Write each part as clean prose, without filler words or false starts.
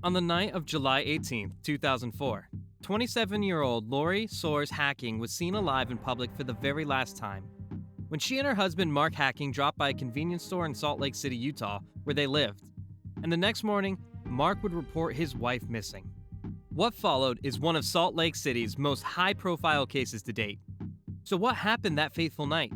On the night of July 18, 2004, 27-year-old Lori Soares Hacking was seen alive in public for the very last time when she and her husband Mark Hacking dropped by a convenience store in Salt Lake City, Utah, where they lived. And the next morning, Mark would report his wife missing. What followed is one of Salt Lake City's most high-profile cases to date. So what happened that fateful night?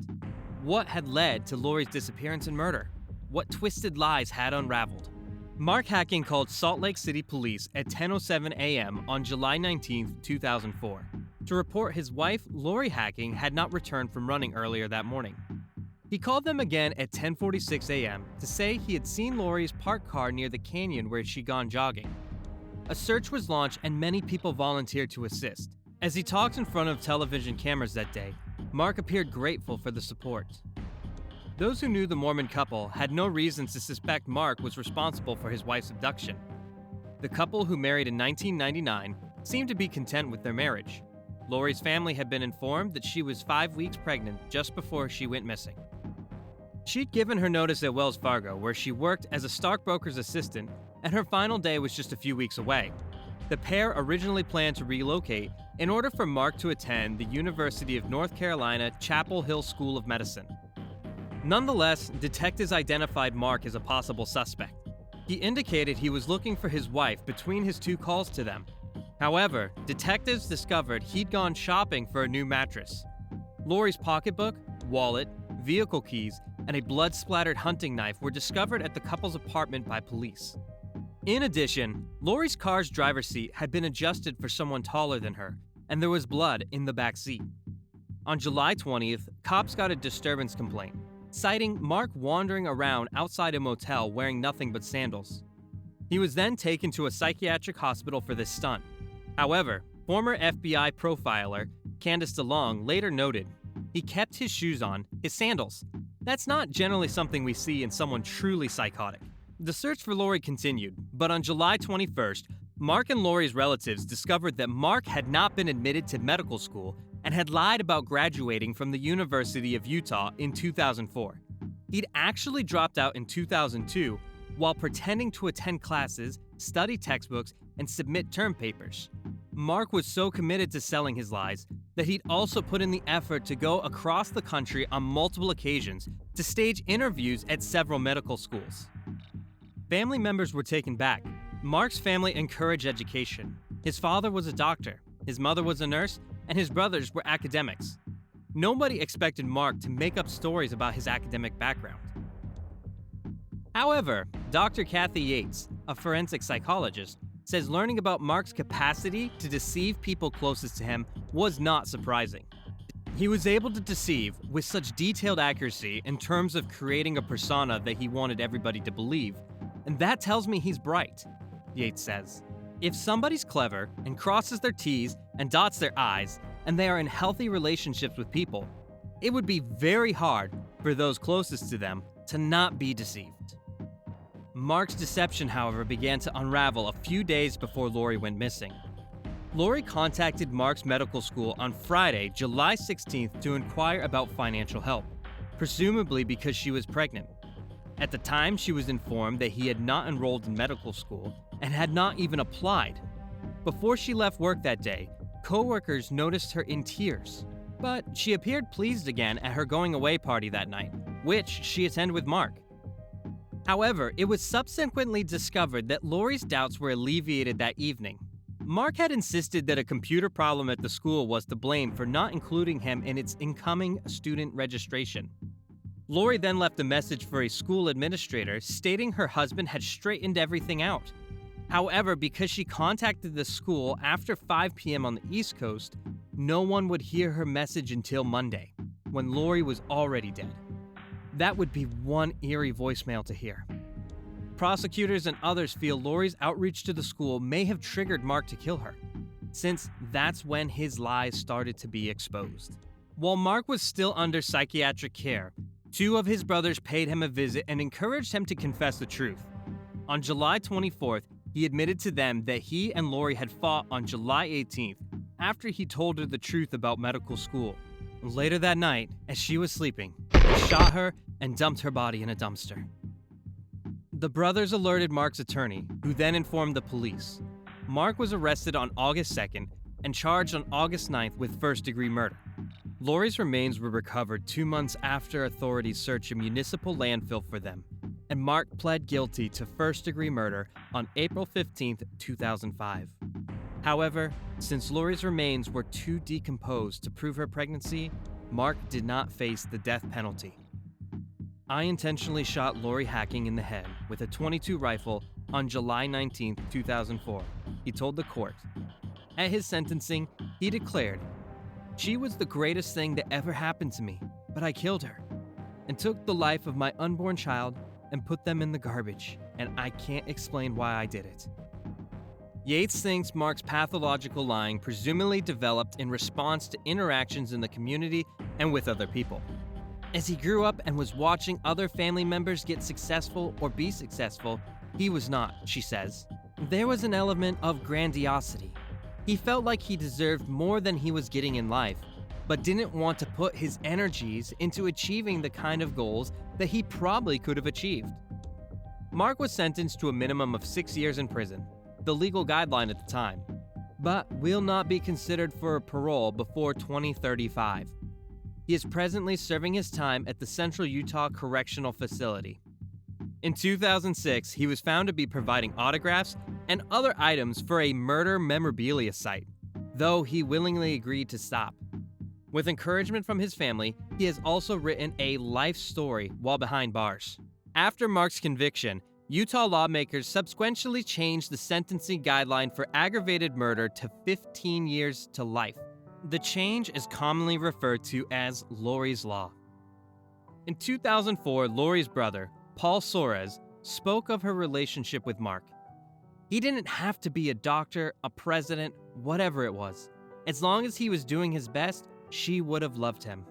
What had led to Lori's disappearance and murder? What twisted lies had unraveled? Mark Hacking called Salt Lake City police at 10:07 a.m. on July 19, 2004, to report his wife, Lori Hacking, had not returned from running earlier that morning. He called them again at 10:46 a.m. to say he had seen Lori's parked car near the canyon where she'd gone jogging. A search was launched and many people volunteered to assist. As he talked in front of television cameras that day, Mark appeared grateful for the support. Those who knew the Mormon couple had no reasons to suspect Mark was responsible for his wife's abduction. The couple, who married in 1999, seemed to be content with their marriage. Lori's family had been informed that she was 5 weeks pregnant just before she went missing. She'd given her notice at Wells Fargo, where she worked as a stockbroker's assistant, and her final day was just a few weeks away. The pair originally planned to relocate in order for Mark to attend the University of North Carolina Chapel Hill School of Medicine. Nonetheless, detectives identified Mark as a possible suspect. He indicated he was looking for his wife between his two calls to them. However, detectives discovered he'd gone shopping for a new mattress. Lori's pocketbook, wallet, vehicle keys, and a blood-splattered hunting knife were discovered at the couple's apartment by police. In addition, Lori's car's driver's seat had been adjusted for someone taller than her, and there was blood in the back seat. On July 20th, cops got a disturbance complaint, citing Mark wandering around outside a motel wearing nothing but sandals. He was then taken to a psychiatric hospital for this stunt. However, former FBI profiler Candace DeLong later noted, he kept his shoes on, his sandals. That's not generally something we see in someone truly psychotic. The search for Lori continued, but on July 21st, Mark and Lori's relatives discovered that Mark had not been admitted to medical school and had lied about graduating from the University of Utah in 2004. He'd actually dropped out in 2002 while pretending to attend classes, study textbooks, and submit term papers. Mark was so committed to selling his lies that he'd also put in the effort to go across the country on multiple occasions to stage interviews at several medical schools. Family members were taken back. Mark's family encouraged education. His father was a doctor, his mother was a nurse, and his brothers were academics. Nobody expected Mark to make up stories about his academic background. However, Dr. Kathy Yates, a forensic psychologist, says learning about Mark's capacity to deceive people closest to him was not surprising. He was able to deceive with such detailed accuracy in terms of creating a persona that he wanted everybody to believe, and that tells me he's bright, Yates says. If somebody's clever and crosses their T's and dots their I's, and they are in healthy relationships with people, it would be very hard for those closest to them to not be deceived. Mark's deception, however, began to unravel a few days before Lori went missing. Lori contacted Mark's medical school on Friday, July 16th to inquire about financial help, presumably because she was pregnant. At the time, she was informed that he had not enrolled in medical school and had not even applied. Before she left work that day, coworkers noticed her in tears, but she appeared pleased again at her going away party that night, which she attended with Mark. However, it was subsequently discovered that Lori's doubts were alleviated that evening. Mark had insisted that a computer problem at the school was to blame for not including him in its incoming student registration. Lori then left a message for a school administrator stating her husband had straightened everything out. However, because she contacted the school after 5 p.m. on the East Coast, no one would hear her message until Monday, when Lori was already dead. That would be one eerie voicemail to hear. Prosecutors and others feel Lori's outreach to the school may have triggered Mark to kill her, since that's when his lies started to be exposed. While Mark was still under psychiatric care, 2 of his brothers paid him a visit and encouraged him to confess the truth. On July 24th, he admitted to them that he and Lori had fought on July 18th after he told her the truth about medical school. Later that night, as she was sleeping, he shot her and dumped her body in a dumpster. The brothers alerted Mark's attorney, who then informed the police. Mark was arrested on August 2nd and charged on August 9th with first-degree murder. Lori's remains were recovered 2 months after authorities searched a municipal landfill for them, and Mark pled guilty to first-degree murder on April 15, 2005. However, since Lori's remains were too decomposed to prove her pregnancy, Mark did not face the death penalty. I intentionally shot Lori Hacking in the head with a .22 rifle on July 19, 2004, he told the court. At his sentencing, he declared, "She was the greatest thing that ever happened to me, but I killed her and took the life of my unborn child and put them in the garbage, and I can't explain why I did it." Yates thinks Mark's pathological lying presumably developed in response to interactions in the community and with other people. As he grew up and was watching other family members get successful or be successful, he was not, she says. There was an element of grandiosity. He felt like he deserved more than he was getting in life, but didn't want to put his energies into achieving the kind of goals that he probably could have achieved. Mark was sentenced to a minimum of 6 years in prison, the legal guideline at the time, but will not be considered for parole before 2035. He is presently serving his time at the Central Utah Correctional Facility. In 2006, he was found to be providing autographs and other items for a murder memorabilia site, though he willingly agreed to stop. With encouragement from his family, he has also written a life story while behind bars. After Mark's conviction, Utah lawmakers subsequently changed the sentencing guideline for aggravated murder to 15 years to life. The change is commonly referred to as Lori's Law. In 2004, Lori's brother, Paul Soares, spoke of her relationship with Mark. He didn't have to be a doctor, a president, whatever it was. As long as he was doing his best, she would have loved him.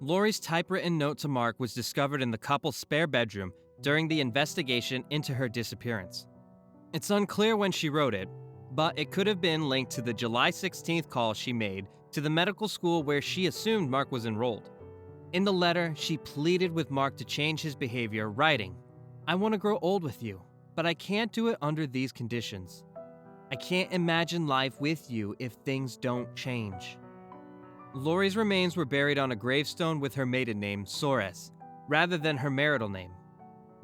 Lori's typewritten note to Mark was discovered in the couple's spare bedroom during the investigation into her disappearance. It's unclear when she wrote it, but it could have been linked to the July 16th call she made to the medical school where she assumed Mark was enrolled. In the letter, she pleaded with Mark to change his behavior, writing, "I want to grow old with you, but I can't do it under these conditions. I can't imagine life with you if things don't change." Lori's remains were buried on a gravestone with her maiden name, Soares, rather than her marital name.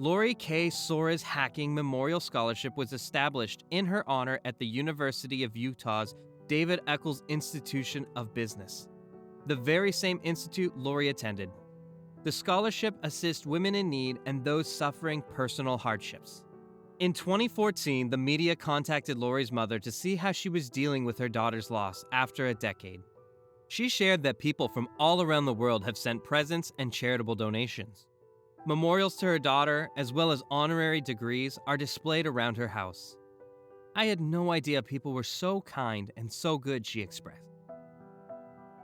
Lori K. Soares Hacking Memorial Scholarship was established in her honor at the University of Utah's David Eccles Institution of Business, the very same institute Lori attended. The scholarship assists women in need and those suffering personal hardships. In 2014, the media contacted Lori's mother to see how she was dealing with her daughter's loss after a decade. She shared that people from all around the world have sent presents and charitable donations. Memorials to her daughter, as well as honorary degrees, are displayed around her house. "I had no idea people were so kind and so good," she expressed.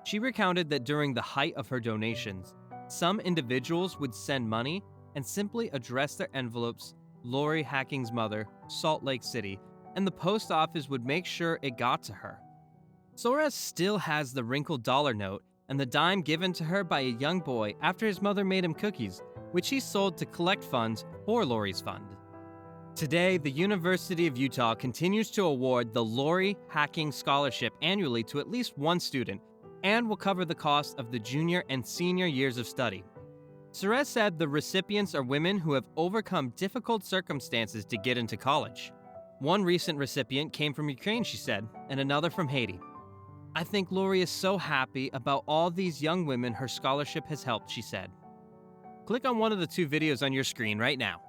She recounted that during the height of her donations, some individuals would send money and simply address their envelopes, Lori Hacking's mother, Salt Lake City, and the post office would make sure it got to her. Soares still has the wrinkled dollar note and the dime given to her by a young boy after his mother made him cookies, which he sold to collect funds for Lori's fund. Today, the University of Utah continues to award the Lori Hacking Scholarship annually to at least one student and will cover the cost of the junior and senior years of study. Soares said the recipients are women who have overcome difficult circumstances to get into college. One recent recipient came from Ukraine, she said, and another from Haiti. "I think Lori is so happy about all these young women her scholarship has helped," she said. Click on one of the two videos on your screen right now.